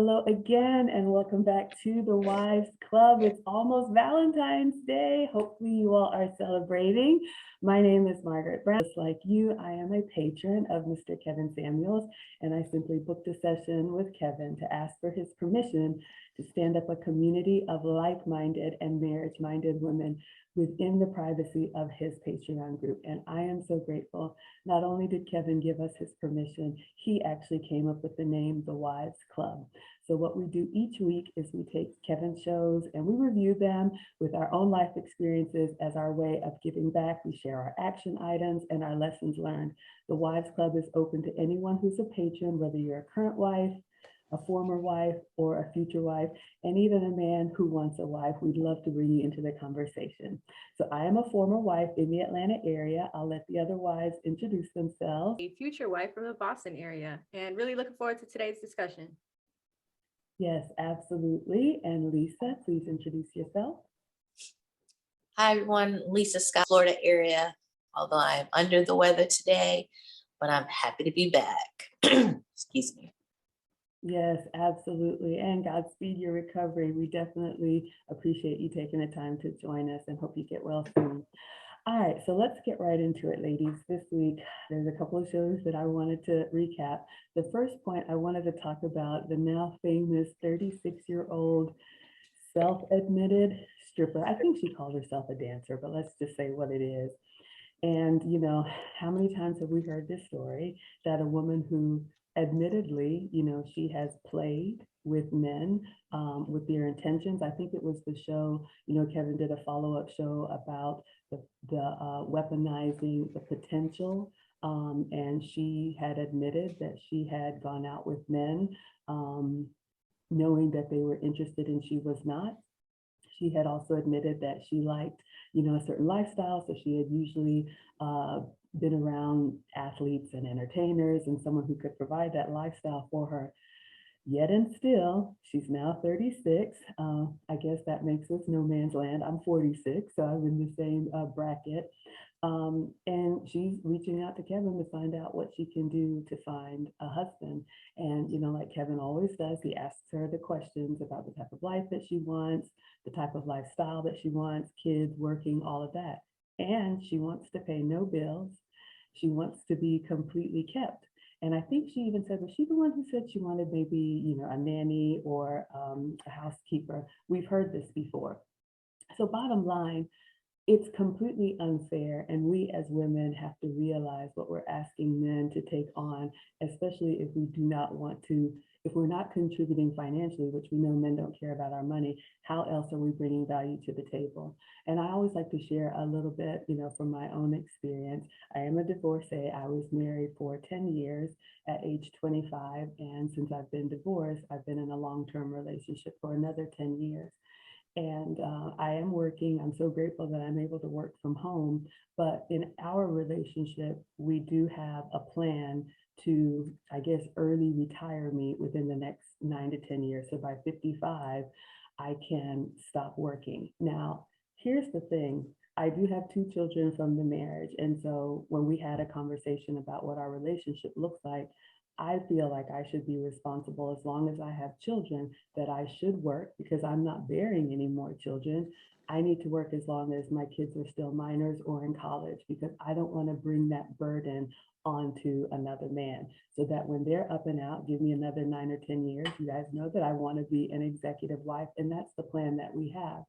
Hello again, and welcome back to the Wives Club. It's almost Valentine's Day. Hopefully, you all are celebrating. My name is Margaret Brown. Just like you, I am a patron of Mr. Kevin Samuels, and I simply booked a session with Kevin to ask for his permission to stand up a community of like-minded and marriage-minded women within the privacy of his Patreon group. And I am so grateful. Not only did Kevin give us his permission, he actually came up with the name The Wives Club. So what we do each week is we take Kevin's shows and we review them with our own life experiences as our way of giving back. We share our action items and our lessons learned. The Wives Club is open to anyone who's a patron, whether you're a current wife, a former wife, or a future wife, and even a man who wants a wife. We'd love to bring you into the conversation. So I am a former wife in the Atlanta area. I'll let the other wives introduce themselves. A future wife from the Boston area, and really looking forward to today's discussion. Yes, absolutely. And Lisa, please introduce yourself. Hi, everyone. Lisa Scott, Florida area. Although I'm under the weather today, but I'm happy to be back. Excuse me. Yes, absolutely. And Godspeed your recovery. We definitely appreciate you taking the time to join us and hope you get well soon. All right, so let's get right into it, ladies. This week, there's a couple of shows that I wanted to recap. The first point I wanted to talk about the now famous 36-year-old self-admitted stripper. I think she called herself a dancer, but let's just say what it is. And, you know, how many times have we heard this story that a woman who admittedly, you know, she has played with men with their intentions. I think it was the show, you know, Kevin did a follow-up show about the weaponizing the potential. And she had admitted that she had gone out with men knowing that they were interested and she was not. She had also admitted that she liked, you know, a certain lifestyle. So she had usually been around athletes and entertainers and someone who could provide that lifestyle for her. Yet and still, she's now 36. I guess that makes us no man's land. I'm 46, so I'm in the same bracket. And she's reaching out to Kevin to find out what she can do to find a husband. And, you know, like Kevin always does, he asks her the questions about the type of life that she wants, the type of lifestyle that she wants, kids, working, all of that. And she wants to pay no bills. She wants to be completely kept. And I think she even said, was she the one who said she wanted maybe, you know, a nanny or a housekeeper? We've heard this before. So bottom line, it's completely unfair. And we as women have to realize what we're asking men to take on, especially if we do not want to, if we're not contributing financially, which we know men don't care about our money, how else are we bringing value to the table? And I always like to share a little bit, you know, from my own experience. I am a divorcee. I was married for 10 years at age 25. And since I've been divorced, I've been in a long-term relationship for another 10 years. And I am working. I'm so grateful that I'm able to work from home. But in our relationship, we do have a plan to, I guess, early retire me within the next 9 to 10 years. So by 55, I can stop working. Now, here's the thing. I do have 2 children from the marriage. And so when we had a conversation about what our relationship looks like, I feel like I should be responsible as long as I have children, that I should work because I'm not bearing any more children. I need to work as long as my kids are still minors or in college because I don't want to bring that burden onto another man, so that when they're up and out, give me another 9 or 10 years. You guys know that I want to be an executive wife, and that's the plan that we have.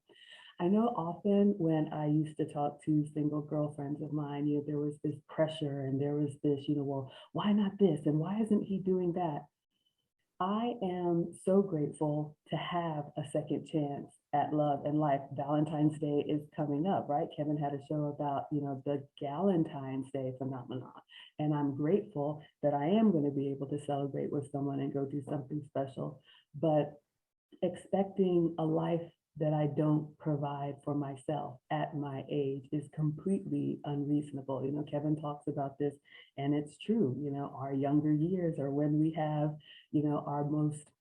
I know often when I used to talk to single girlfriends of mine, you know, there was this pressure and there was this, you know, well, why not this? And why isn't he doing that? I am so grateful to have a second chance at love and life. Valentine's Day is coming up, right? Kevin had a show about, you know, the Galentine's Day phenomenon. And I'm grateful that I am going to be able to celebrate with someone and go do something special. But expecting a life that I don't provide for myself at my age is completely unreasonable. You know, Kevin talks about this, and it's true. You know, our younger years are when we have, you know, our most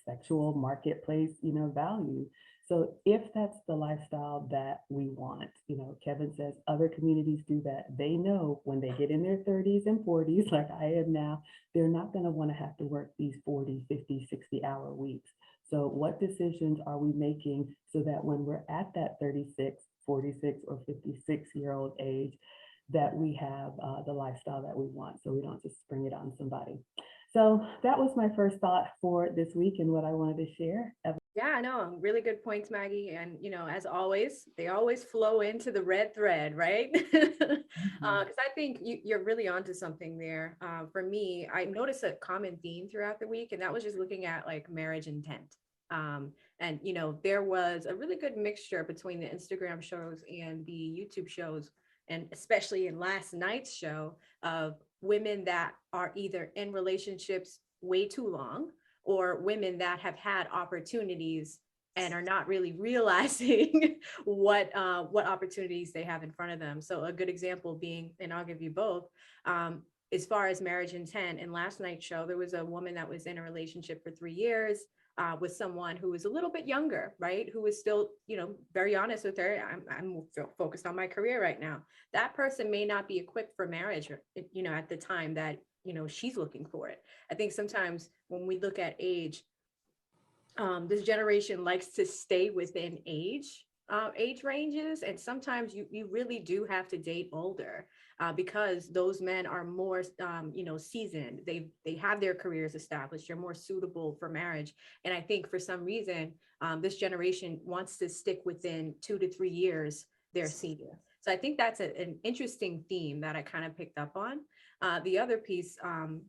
sexual marketplace, you know, value. So if that's the lifestyle that we want, Kevin says other communities do that. They know when they get in their 30s and 40s, like I am now, they're not going to want to have to work these 40, 50, 60-hour weeks. So what decisions are we making so that when we're at that 36, 46, or 56-year-old age, that we have the lifestyle that we want, so we don't just spring it on somebody. So that was my first thought for this week and what I wanted to share. Yeah, I know. Really good points, Maggie. And, as always, they always flow into the red thread, right? Because I think you're really onto something there. For me, I noticed a common theme throughout the week, and that was just looking at like marriage intent. And, there was a really good mixture between the Instagram shows and the YouTube shows, and especially in last night's show, of women that are either in relationships way too long, or women that have had opportunities and are not really realizing what opportunities they have in front of them. So a good example being, and I'll give you both, as far as marriage intent, in last night's show, there was a woman that was in a relationship for 3 years with someone who was a little bit younger, right? Who was still, very honest with her. I'm focused on my career right now. That person may not be equipped for marriage, at the time that, she's looking for it. I think sometimes when we look at age, this generation likes to stay within age ranges. And sometimes you really do have to date older because those men are more, seasoned. They have their careers established. They're more suitable for marriage. And I think for some reason, this generation wants to stick within 2 to 3 years their senior. So I think that's an interesting theme that I kind of picked up on. The other piece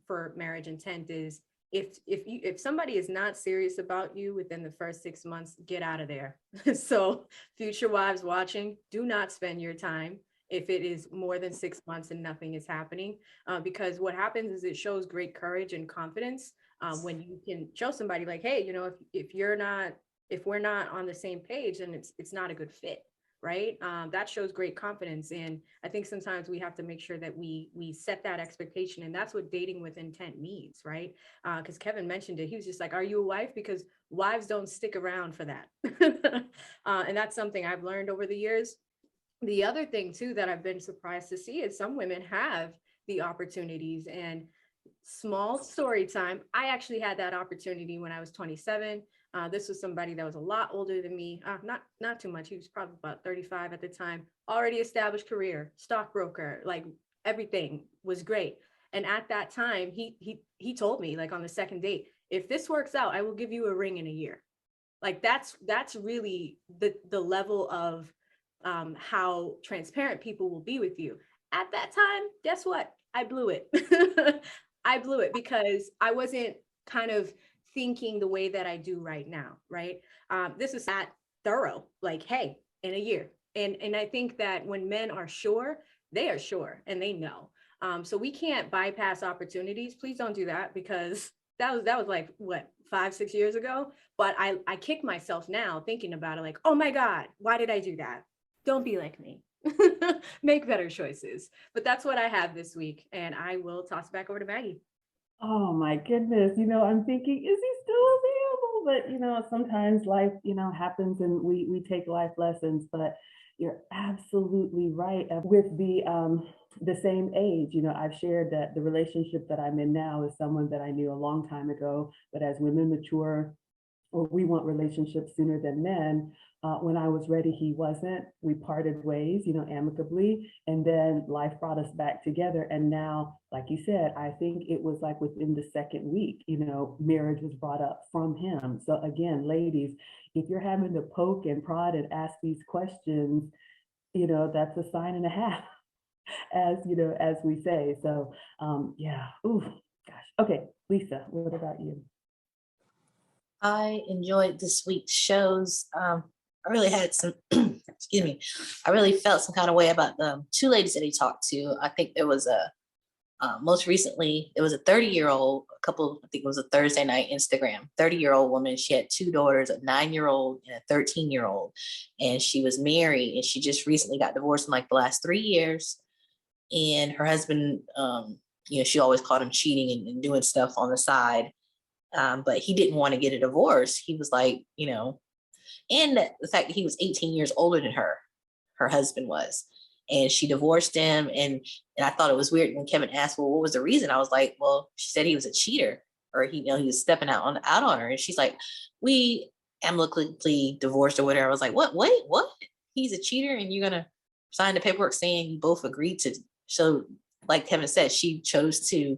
for marriage intent is, if somebody is not serious about you within the first 6 months, get out of there. So future wives watching, do not spend your time if it is more than 6 months and nothing is happening, because what happens is it shows great courage and confidence when you can show somebody like, hey, if we're not on the same page, then it's not a good fit. Right? That shows great confidence. And I think sometimes we have to make sure that we set that expectation. And that's what dating with intent means, right? Because Kevin mentioned it. He was just like, are you a wife? Because wives don't stick around for that. And that's something I've learned over the years. The other thing too, that I've been surprised to see is some women have the opportunities. And small story time, I actually had that opportunity when I was 27. This was somebody that was a lot older than me, not too much. He was probably about 35 at the time, already established career, stockbroker, like everything was great. And at that time, he told me, like on the second date, if this works out, I will give you a ring in a year. Like that's really the level of how transparent people will be with you. At that time, guess what? I blew it. I blew it because I wasn't kind of thinking the way that I do right now, right? This is not thorough, like, hey, in a year. And I think that when men are sure, they are sure and they know. So we can't bypass opportunities. Please don't do that, because that was like, what, 5-6 years ago? But I kick myself now thinking about it, like, oh my God, why did I do that? Don't be like me. Make better choices. But that's what I have this week. And I will toss it back over to Maggie. Oh my goodness. I'm thinking, is he still available? But sometimes life, happens and we take life lessons, but you're absolutely right. With the same age, I've shared that the relationship that I'm in now is someone that I knew a long time ago, but as women mature, or we want relationships sooner than men. When I was ready, he wasn't. We parted ways, amicably, and then life brought us back together. And now, like you said, I think it was like within the second week, marriage was brought up from him. So again, ladies, if you're having to poke and prod and ask these questions, that's a sign and a half, as we say. So yeah, ooh, gosh. Okay, Lisa, what about you? I enjoyed this week's shows. I really had some, excuse me, I really felt some kind of way about the 2 ladies that he talked to. I think there was most recently, it was a 30-year-old couple, I think it was a Thursday night Instagram, 30-year-old woman. She had 2 daughters, a 9-year-old and a 13-year-old. And she was married and she just recently got divorced in like the last 3 years. And her husband, she always caught him cheating and doing stuff on the side. But he didn't want to get a divorce. He was like, and the fact that he was 18 years older than her husband was. And she divorced him. And I thought it was weird when Kevin asked, well, what was the reason? I was like, well, she said he was a cheater, or he was stepping out on her. And she's like, we amicably divorced or whatever. I was like, what? Wait, what? He's a cheater and you're gonna sign the paperwork saying you both agreed to. So like Kevin said, she chose to,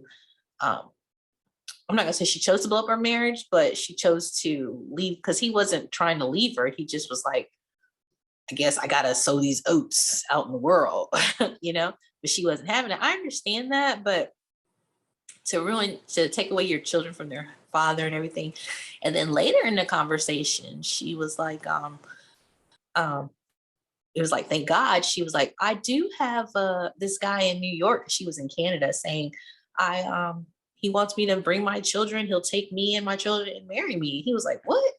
I'm not gonna say she chose to blow up our marriage, but she chose to leave because he wasn't trying to leave her. He just was like, I guess I gotta sow these oats out in the world, but she wasn't having it. I understand that, but to take away your children from their father and everything. And then later in the conversation, she was like, it was like, thank God. She was like, I do have this guy in New York. She was in Canada saying, he wants me to bring my children. He'll take me and my children and marry me. He was like, what?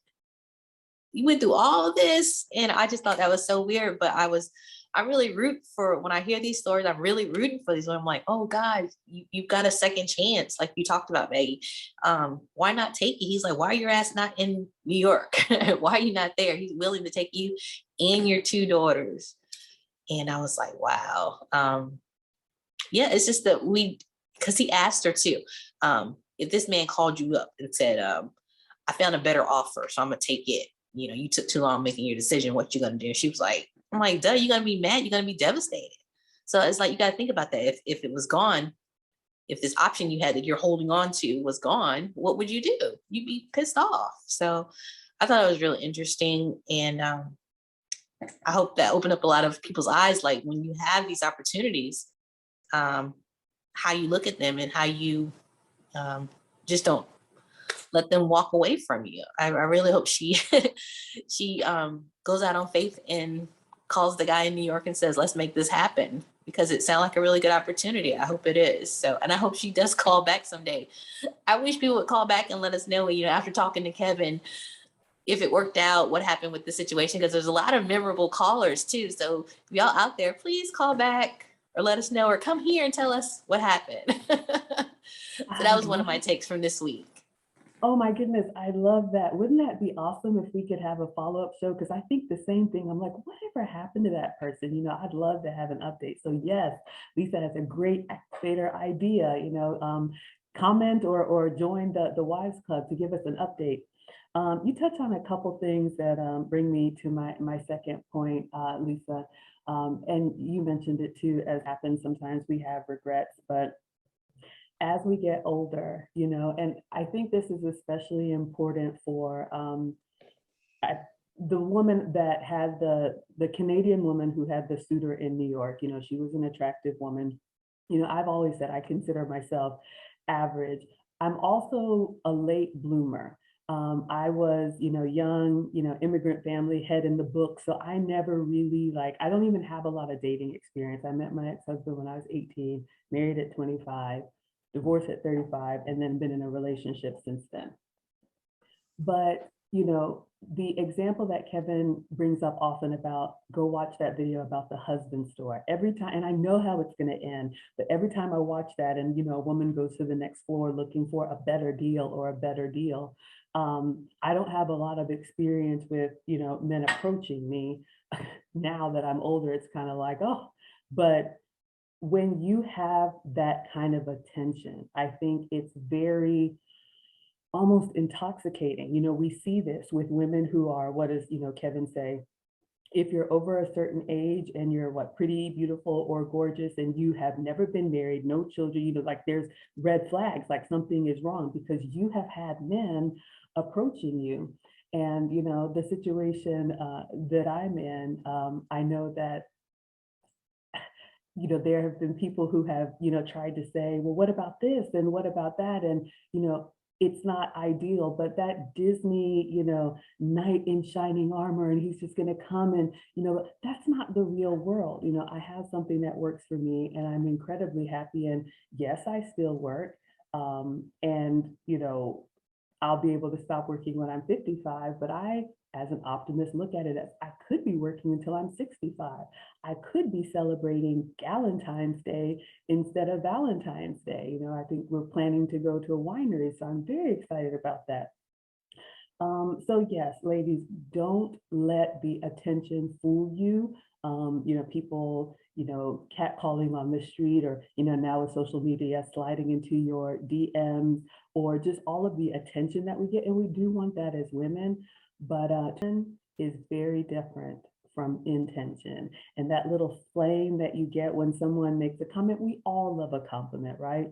You went through all of this? And I just thought that was so weird. But I really root for, when I hear these stories, I'm really rooting for these. I'm like, oh God, you've got a second chance. Like you talked about, Maggie. Why not take it? He's like, why are your ass not in New York? Why are you not there? He's willing to take you and your 2 daughters. And I was like, wow. Yeah, it's just that because he asked her too. If this man called you up and said, I found a better offer, so I'm gonna take it. You took too long making your decision. What you gonna do? She was like, I'm like, duh, you're gonna be mad. You're gonna be devastated. So it's like, you gotta think about that. If it was gone, if this option you had that you're holding on to was gone, what would you do? You'd be pissed off. So I thought it was really interesting. And I hope that opened up a lot of people's eyes. Like when you have these opportunities, how you look at them and how you just don't let them walk away from you. I really hope she goes out on faith and calls the guy in New York and says, let's make this happen, because it sounds like a really good opportunity. I hope it is. So, and I hope she does call back someday. I wish people would call back and let us know, after talking to Kevin, if it worked out, what happened with the situation, because there's a lot of memorable callers too. So if y'all out there, please call back or let us know, or come here and tell us what happened. So that was one of my takes from this week. Oh my goodness, I love that. Wouldn't that be awesome if we could have a follow-up show? Because I think the same thing. I'm like, whatever happened to that person? I'd love to have an update. So yes, Lisa has a great activator idea, comment or join the Wives Club to give us an update. You touch on a couple things that bring me to my second point, Lisa. And you mentioned it too, as happens sometimes we have regrets, but as we get older, and I think this is especially important for the woman that had the Canadian woman who had the suitor in New York. She was an attractive woman. I've always said I consider myself average. I'm also a late bloomer. I was, young, immigrant family, head in the book. So I never really I don't even have a lot of dating experience. I met my ex-husband when I was 18, married at 25. Divorced at 35, and then been in a relationship since then. But, the example that Kevin brings up often about, go watch that video about the husband store. Every time, and I know how it's going to end, but every time I watch that and, a woman goes to the next floor looking for a better deal or a better deal, I don't have a lot of experience with, men approaching me. Now that I'm older, it's kind of like, oh, but when you have that kind of attention, I think it's very almost intoxicating. We see this with women who are, what does, Kevin say? If you're over a certain age and you're pretty, beautiful, or gorgeous, and you have never been married, no children, there's red flags, like something is wrong, because you have had men approaching you. And, the situation that I'm in, I know that there have been people who have, tried to say, well, what about this? And what about that? And, it's not ideal, but that Disney, knight in shining armor, and he's just going to come and, that's not the real world. I have something that works for me and I'm incredibly happy. And yes, I still work. And, I'll be able to stop working when I'm 55, but I, as an optimist, look at it as I could be working until I'm 65. I could be celebrating Galentine's Day instead of Valentine's Day. I think we're planning to go to a winery, so I'm very excited about that. So yes, ladies, don't let the attention fool you. People, catcalling on the street or, now with social media, sliding into your DMs or just all of the attention that we get. And we do want that as women, but attention is very different from intention. And that little flame that you get when someone makes a comment, we all love a compliment, right?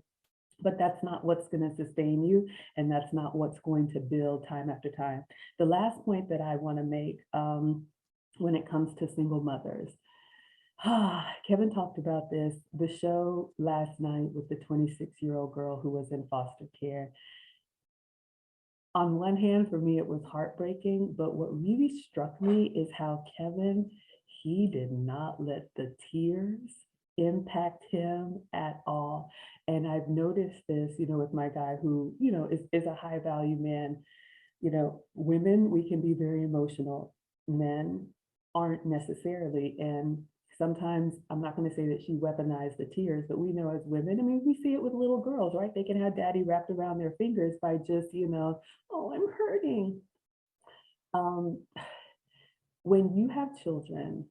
But that's not what's going to sustain you, and that's not what's going to build time after time. The last point that I want to make when it comes to single mothers, Kevin talked about this, the show last night with the 26-year-old girl who was in foster care. On one hand, for me, it was heartbreaking, but what really struck me is how Kevin, he did not let the tears impact him at all. And I've noticed this, with my guy who, is a high value man. Women, we can be very emotional. Men aren't necessarily. And sometimes I'm not going to say that she weaponized the tears, but we know as women, I mean, we see it with little girls, right? They can have daddy wrapped around their fingers by just, oh, I'm hurting. Um, when you have children,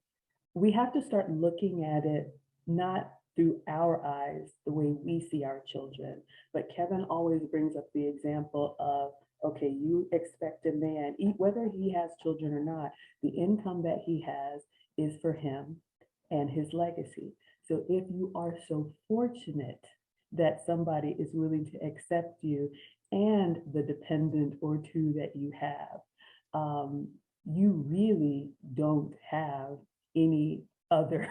we have to start looking at it not through our eyes, the way we see our children. But Kevin always brings up the example of, okay, you expect a man, whether he has children or not, the income that he has is for him and his legacy. So if you are so fortunate that somebody is willing to accept you and the dependent or two that you have, you really don't have any other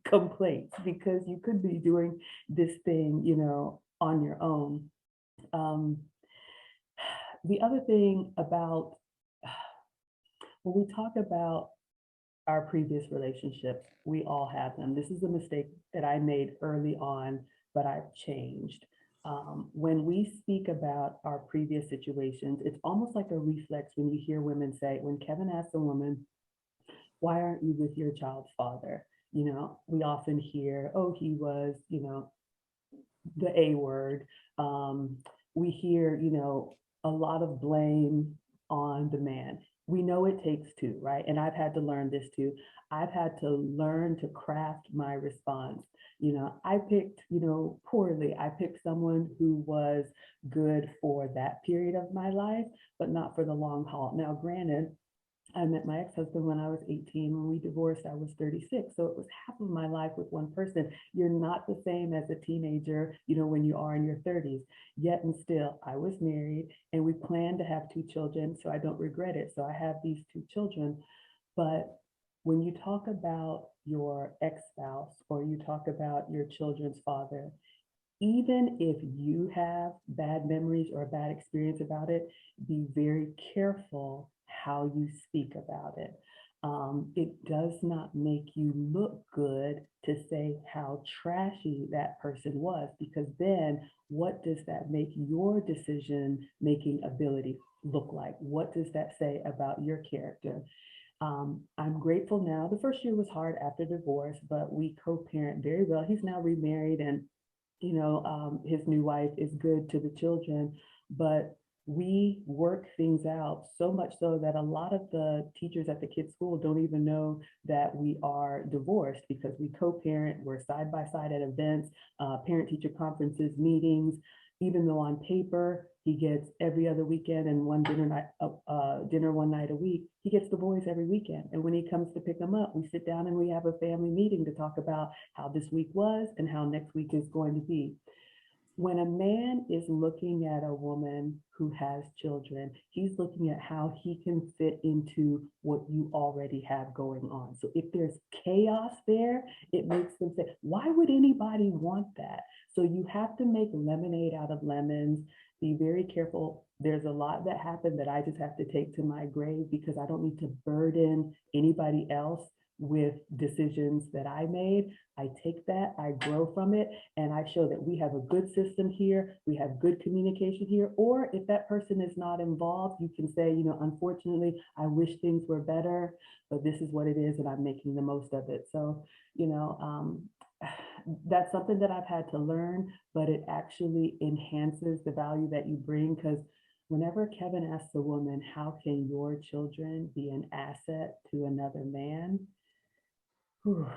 complaints because you could be doing this thing, on your own. Um, the other thing about when we talk about our previous relationships, we all have them. This is a mistake that I made early on, but I've changed. When we speak about our previous situations, it's almost like a reflex when you hear women say, when Kevin asks a woman, why aren't you with your child's father? We often hear, oh, he was, the A word. We hear, a lot of blame on the man. We know it takes two, right? And I've had to learn this too. I've had to learn to craft my response. I picked, poorly. I picked someone who was good for that period of my life, but not for the long haul. Now, granted, I met my ex-husband when I was 18. When we divorced, I was 36. So it was half of my life with one person. You're not the same as a teenager, when you are in your 30s. Yet and still, I was married and we planned to have two children. So I don't regret it. So I have these two children. But when you talk about your ex-spouse or you talk about your children's father, even if you have bad memories or a bad experience about it, be very careful how you speak about it. It does not make you look good to say how trashy that person was, because then what does that make your decision making ability look like? What does that say about your character? I'm grateful now. The first year was hard after divorce, but we co-parent very well. He's now remarried and his new wife is good to the children, but we work things out so much so that a lot of the teachers at the kids' school don't even know that we are divorced because we co-parent, we're side by side at events, parent-teacher conferences, meetings, even though on paper he gets every other weekend and one dinner one night a week, he gets the boys every weekend. And when he comes to pick them up, we sit down and we have a family meeting to talk about how this week was and how next week is going to be. When a man is looking at a woman who has children, he's looking at how he can fit into what you already have going on. So if there's chaos there, it makes them say, why would anybody want that? So you have to make lemonade out of lemons. Be very careful. There's a lot that happened that I just have to take to my grave because I don't need to burden anybody else with decisions that I made. I take that, I grow from it, and I show that we have a good system here, we have good communication here, or if that person is not involved, you can say, unfortunately, I wish things were better, but this is what it is and I'm making the most of it. So, that's something that I've had to learn, but it actually enhances the value that you bring because whenever Kevin asks a woman, how can your children be an asset to another man? Whew,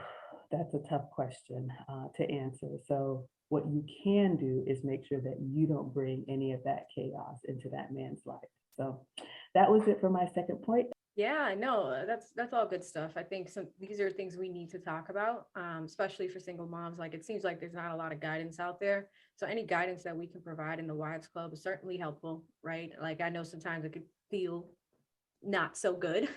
that's a tough question to answer. So what you can do is make sure that you don't bring any of that chaos into that man's life. So that was it for my second point. Yeah, no, that's all good stuff. I think these are things we need to talk about, especially for single moms. Like it seems like there's not a lot of guidance out there. So any guidance that we can provide in the Wives Club is certainly helpful, right? Like I know sometimes it could feel not so good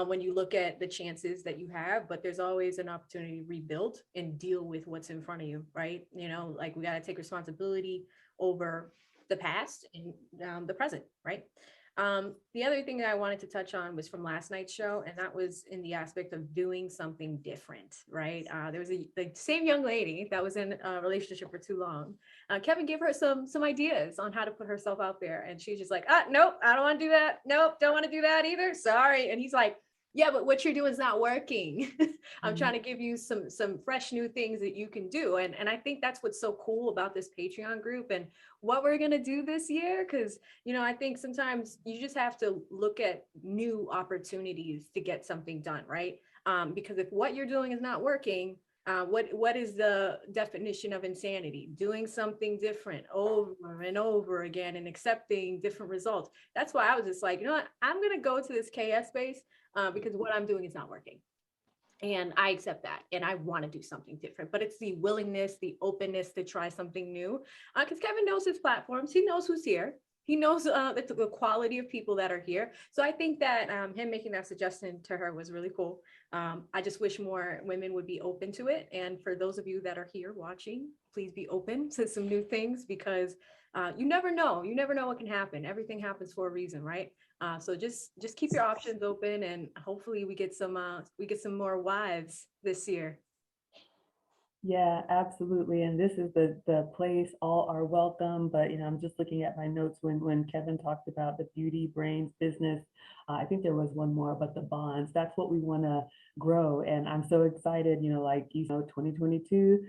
when you look at the chances that you have, but there's always an opportunity to rebuild and deal with what's in front of you, right? You know, like we got to take responsibility over the past and the present, right? The other thing that I wanted to touch on was from last night's show, and that was in the aspect of doing something different, right? There was the same young lady that was in a relationship for too long. Kevin gave her some ideas on how to put herself out there, and she's just like, nope, I don't want to do that. Nope, don't want to do that either. Sorry. And he's like, yeah, but what you're doing is not working. I'm trying to give you some fresh new things that you can do. And I think that's what's so cool about this Patreon group and what we're going to do this year. Because, you know, I think sometimes you just have to look at new opportunities to get something done, right? Because if what you're doing is not working, what is the definition of insanity? Doing something different over and over again and accepting different results. That's why I was just like, you know what, I'm going to go to this KS space because what I'm doing is not working. And I accept that. And I want to do something different, but it's the willingness, the openness to try something new. Because Kevin knows his platforms. He knows who's here. He knows the quality of people that are here. So I think that him making that suggestion to her was really cool. I just wish more women would be open to it. And for those of you that are here watching, please be open to some new things because you never know. You never know what can happen. Everything happens for a reason, right? So just keep your options open, and hopefully we get some more wives this year. Yeah, absolutely. And this is the place, all are welcome. But, you know, I'm just looking at my notes when Kevin talked about the beauty, brains, business. I think there was one more, but the bonds, that's what we want to grow. And I'm so excited, you know, like, you know, 2022.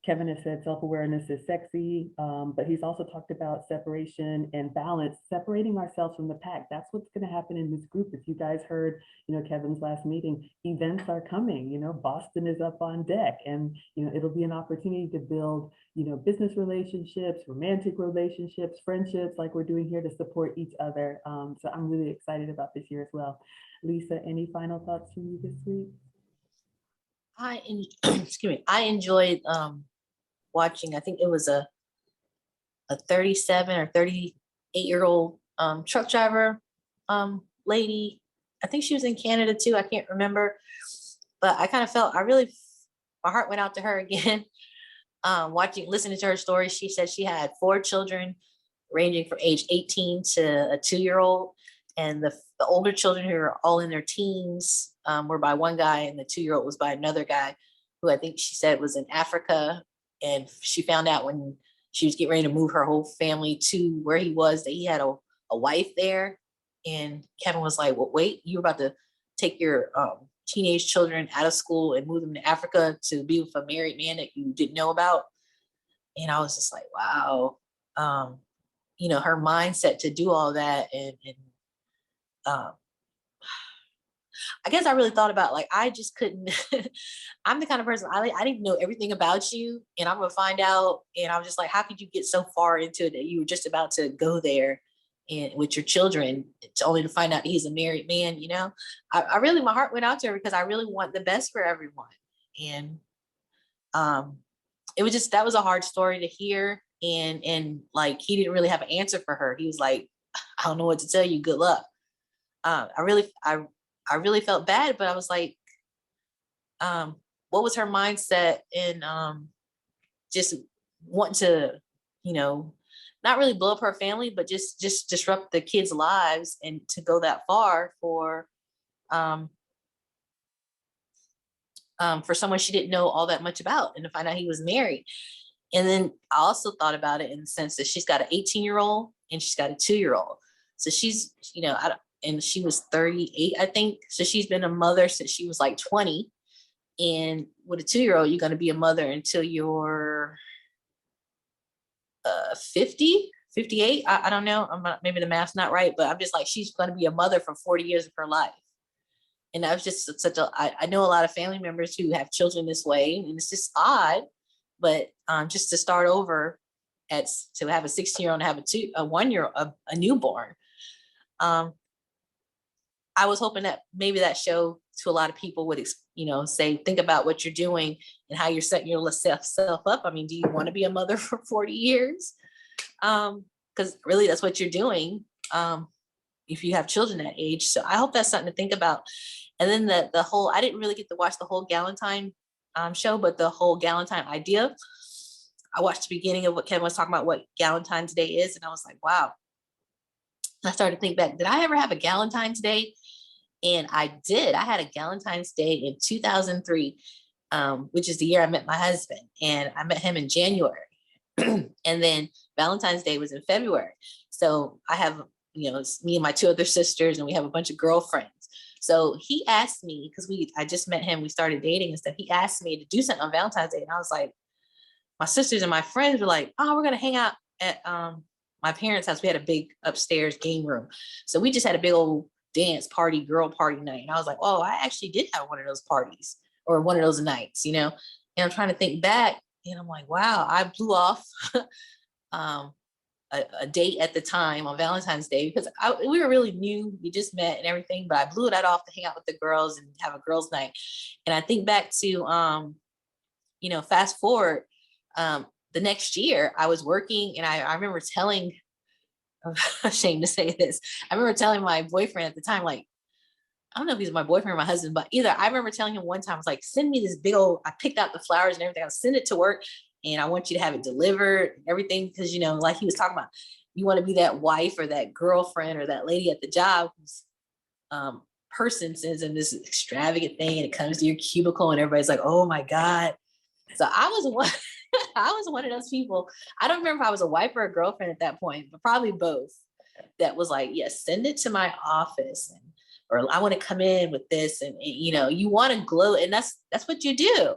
Kevin has said self-awareness is sexy, but he's also talked about separation and balance, separating ourselves from the pack. That's what's going to happen in this group. If you guys heard, you know, Kevin's last meeting, events are coming, you know, Boston is up on deck, and, you know, it'll be an opportunity to build, you know, business relationships, romantic relationships, friendships, like we're doing here to support each other. So I'm really excited about this year as well. Lisa, any final thoughts from you this week? Excuse me. I enjoyed watching. I think it was a 37 or 38-year-old truck driver lady. I think she was in Canada too. I can't remember, but I kind of felt my heart went out to her again. Listening to her story. She said she had 4 children ranging from age 18 to a 2-year-old. And the older children, who are all in their teens, were by one guy, and the 2-year-old was by another guy who I think she said was in Africa. And she found out when she was getting ready to move her whole family to where he was, that he had a wife there. And Kevin was like, well, wait, you were about to take your teenage children out of school and move them to Africa to be with a married man that you didn't know about? And I was just like, wow. You know, her mindset to do all that. And I guess I really thought about, like, I just couldn't. I'm the kind of person, I didn't know everything about you, and I'm gonna find out. And I was just like, how could you get so far into it that you were just about to go there and with your children, to only to find out he's a married man? You know, I really, my heart went out to her because I really want the best for everyone. And it was just, that was a hard story to hear. And like, he didn't really have an answer for her. He was like, I don't know what to tell you. Good luck. I really felt bad, but I was like, what was her mindset in just wanting to, you know, not really blow up her family, but just disrupt the kids' lives, and to go that far for someone she didn't know all that much about, and to find out he was married. And then I also thought about it in the sense that she's got an 18-year-old and she's got a 2-year-old. So she's, you know, and she was 38, I think. So she's been a mother since she was like 20. And with a 2-year-old, you're going to be a mother until you're 50, 58. I don't know. I'm not, maybe the math's not right, but I'm just like, she's going to be a mother for 40 years of her life. And that was just such a, I know a lot of family members who have children this way, and it's just odd, but just to start over to have a 16-year-old and have a 1-year, a newborn. I was hoping that maybe that show to a lot of people would, say, think about what you're doing and how you're setting yourself up. I mean, do you want to be a mother for 40 years? Because really that's what you're doing. If you have children that age. So I hope that's something to think about. And then the whole, I didn't really get to watch the whole Galentine show, but the whole Galentine idea, I watched the beginning of what Kevin was talking about, what Galentine's Day is. And I was like, wow. I started to think back, did I ever have a Galentine's Day? And I did. I had a Galentine's Day in 2003, which is the year I met my husband. And I met him in January. And then Valentine's Day was in February. So I have, it's me and my 2 other sisters, and we have a bunch of girlfriends. So he asked me, because I just met him, we started dating and stuff. He asked me to do something on Valentine's Day. And I was like, my sisters and my friends were like, oh, we're going to hang out at my parents' house. We had a big upstairs game room. So we just had a big old dance party, girl party night. And I was like, oh, I actually did have one of those parties or one of those nights, And I'm trying to think back, and I'm like, wow, I blew off a date at the time on Valentine's Day because we were really new. We just met and everything, but I blew that off to hang out with the girls and have a girls' night. And I think back to, fast forward, the next year I was working, and I remember telling, I'm ashamed to say this, I remember telling my boyfriend at the time, like, I don't know if he's my boyfriend or my husband, but either, I remember telling him one time, I was like, send me this big old, I picked out the flowers and everything, I'll send it to work, and I want you to have it delivered and everything. Because, like he was talking about, you want to be that wife or that girlfriend or that lady at the job whose person sends in this extravagant thing, and it comes to your cubicle and everybody's like, oh my God. So I was one of those people. I don't remember if I was a wife or a girlfriend at that point, but probably both, that was like, yes, send it to my office, or I want to come in with this, and you want to glow, and that's what you do.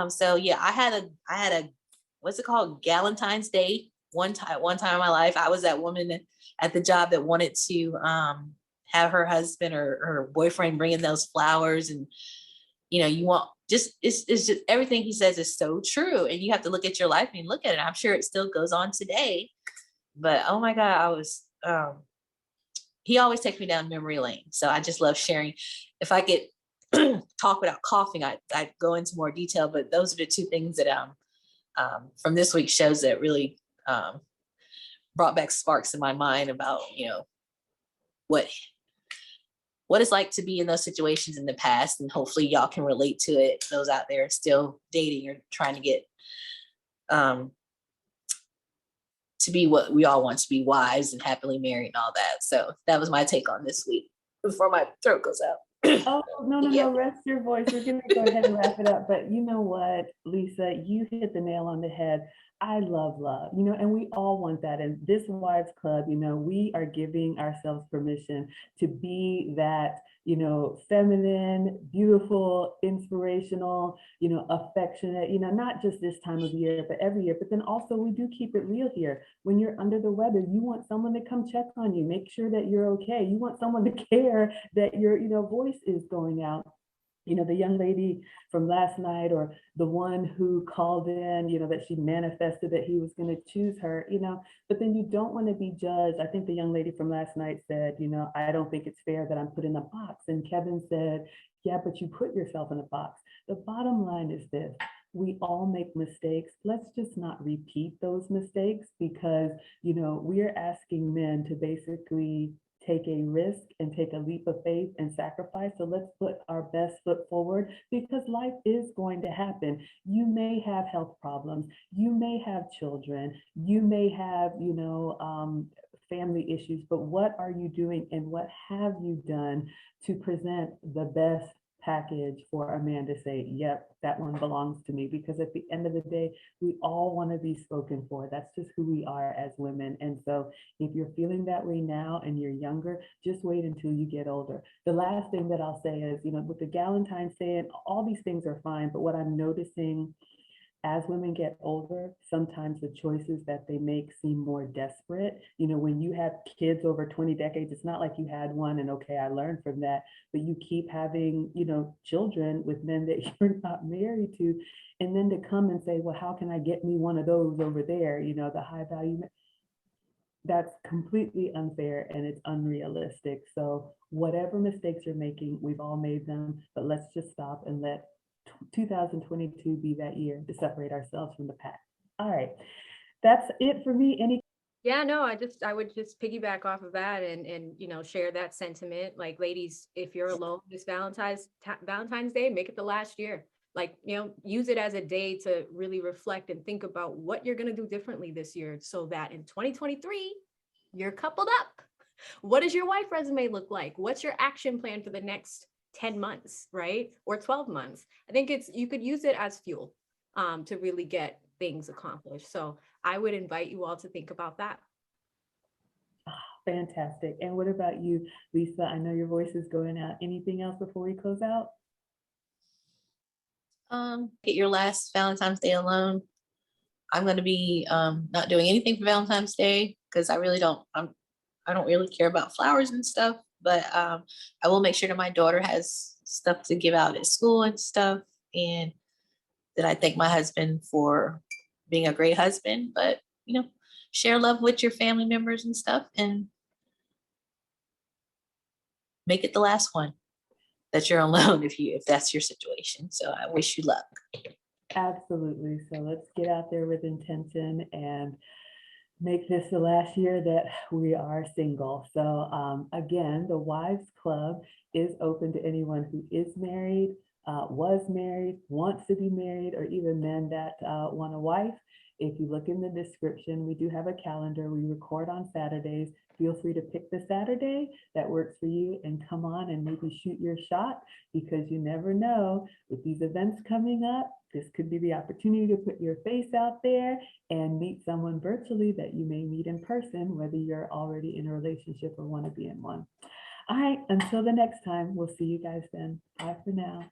So yeah, I had a what's it called, Galentine's Day one time in my life. I was that woman at the job that wanted to have her husband or her boyfriend bring in those flowers, and you want it's just everything he says is so true, and you have to look at your life and look at it. I'm sure it still goes on today, but oh my God, I was he always takes me down memory lane. So I just love sharing. If I could talk without coughing, I'd go into more detail, but those are the 2 things that from this week's shows that really brought back sparks in my mind about what it's like to be in those situations in the past, and hopefully y'all can relate to it, those out there still dating or trying to get to be what we all want to be, wives and happily married and all that. So that was my take on this week before my throat goes out. Oh, no, rest your voice. We're going to go ahead and wrap it up. But you know what, Lisa, you hit the nail on the head. I love love, and we all want that. And this Wives Club, we are giving ourselves permission to be that, feminine, beautiful, inspirational, affectionate, not just this time of year, but every year. But then also we do keep it real here. When you're under the weather, you want someone to come check on you, make sure that you're okay. You want someone to care that your, voice is going out. The young lady from last night, or the one who called in, that she manifested that he was going to choose her, but then you don't want to be judged. I think the young lady from last night said, I don't think it's fair that I'm put in a box. And Kevin said, yeah, but you put yourself in a box. The bottom line is this: we all make mistakes. Let's just not repeat those mistakes, because, we're asking men to basically take a risk and take a leap of faith and sacrifice. So let's put our best foot forward, because life is going to happen. You may have health problems. You may have children. You may have, family issues, but what are you doing, and what have you done to present the best package for a man to say, yep, that one belongs to me? Because at the end of the day, we all want to be spoken for. That's just who we are as women. And so if you're feeling that way now and you're younger, just wait until you get older. The last thing that I'll say is, with the Galentine's Day, and all these things are fine, but what I'm noticing as women get older, sometimes the choices that they make seem more desperate. You know, when you have kids over 20 decades, it's not like you had one and okay, I learned from that, but you keep having, you know, children with men that you're not married to. And then to come and say, well, how can I get me one of those over there? You know, the high value, that's completely unfair and it's unrealistic. So whatever mistakes you're making, we've all made them, but let's just stop and let 2022 be that year to separate ourselves from the pack. All right, that's it for me. Any Yeah, no, I would just piggyback off of that and you know, share that sentiment. Like, ladies, if you're alone this Valentine's Day, make it the last year. Like, you know, use it as a day to really reflect and think about what you're going to do differently this year so that in 2023 you're coupled up. What does your wife resume look like? What's your action plan for the next 10 months, right? Or 12 months? I think you could use it as fuel to really get things accomplished. So I would invite you all to think about that. fantastic. And what about you, Lisa? I know your voice is going out. Anything else before we close out? Get your last Valentine's Day alone. I'm going to be not doing anything for Valentine's Day because I don't really care about flowers and stuff, but I will make sure that my daughter has stuff to give out at school and stuff, and that I thank my husband for being a great husband. But you know, share love with your family members and stuff, and make it the last one that you're alone if that's your situation. So I wish you luck. Absolutely. So let's get out there with intention and make this the last year that we are single. So again, the Wives Club is open to anyone who is married, was married, wants to be married, or even men that want a wife. If you look in the description, we do have a calendar. We record on Saturdays. Feel free to pick the Saturday that works for you and come on and maybe shoot your shot, because you never know with these events coming up. This could be the opportunity to put your face out there and meet someone virtually that you may meet in person, whether you're already in a relationship or want to be in one. All right, until the next time, we'll see you guys then. Bye for now.